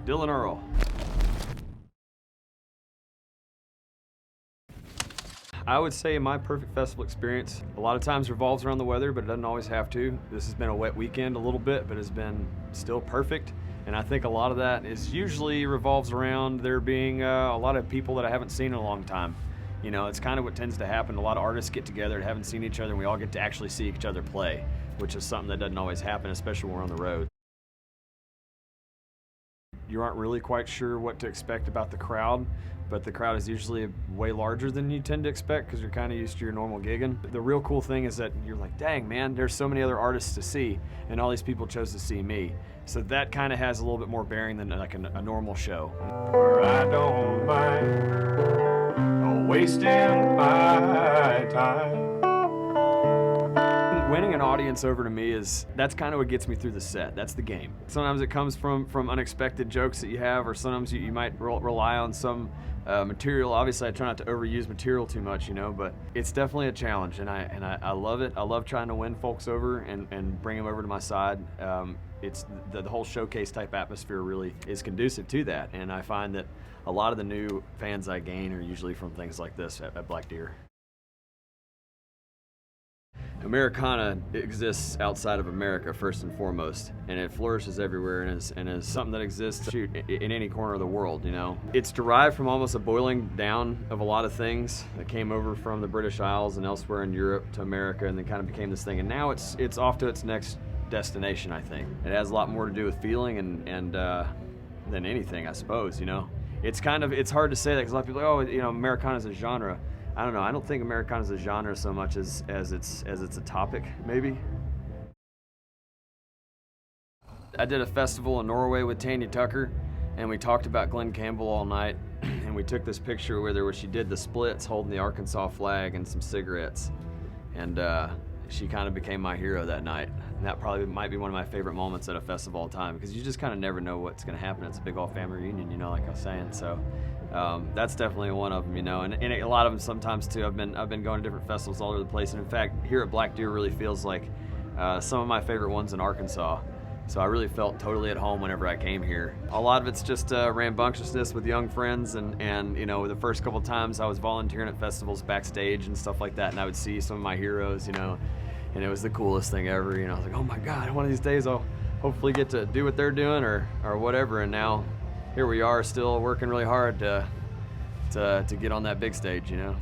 Dylan Earl. I would say my perfect festival experience a lot of times revolves around the weather, but it doesn't always have to. This has been a wet weekend a little bit, but it's been still perfect. And I think a lot of that is usually revolves around there being a lot of people that I haven't seen in a long time. You know, it's kind of what tends to happen. A lot of artists get together that haven't seen each other, and we all get to actually see each other play, which is something that doesn't always happen, especially when we're on the road. You aren't really quite sure what to expect about the crowd, but the crowd is usually way larger than you tend to expect because you're kind of used to your normal gigging. The real cool thing is that you're like, dang man, there's so many other artists to see, and all these people chose to see me. So that kind of has a little bit more bearing than like a normal show. Where I don't mind wasting my time. Winning an audience over to me that's kind of what gets me through the set. That's the game. Sometimes it comes from unexpected jokes that you have, or sometimes you might rely on some material. Obviously, I try not to overuse material too much, you know, but it's definitely a challenge, and I love it. I love trying to win folks over and bring them over to my side. It's the whole showcase type atmosphere really is conducive to that, and I find that a lot of the new fans I gain are usually from things like this at Black Deer. Americana exists outside of America first and foremost, and it flourishes everywhere, and is something that exists in any corner of the world, you know. It's derived from almost a boiling down of a lot of things that came over from the British Isles and elsewhere in Europe to America, and then kind of became this thing, and now it's off to its next destination, I think. It has a lot more to do with feeling and than anything, I suppose, you know. It's hard to say that because a lot of people are like, oh, you know, Americana is a genre. I don't know. I don't think Americana is a genre so much as it's a topic, maybe. I did a festival in Norway with Tanya Tucker, and we talked about Glenn Campbell all night, and we took this picture with her where she did the splits holding the Arkansas flag and some cigarettes, and she kind of became my hero that night. And that probably might be one of my favorite moments at a festival all the time, because you just kind of never know what's going to happen. It's a big all family reunion, you know, like I was saying. So that's definitely one of them, you know, and a lot of them sometimes too. I've been going to different festivals all over the place, and in fact, here at Black Deer really feels like some of my favorite ones in Arkansas. So I really felt totally at home whenever I came here. A lot of it's just rambunctiousness with young friends, and you know, the first couple times I was volunteering at festivals backstage and stuff like that, and I would see some of my heroes, you know, and it was the coolest thing ever. You know, I was like, oh my God, one of these days I'll hopefully get to do what they're doing or whatever. And now here we are, still working really hard to get on that big stage, you know.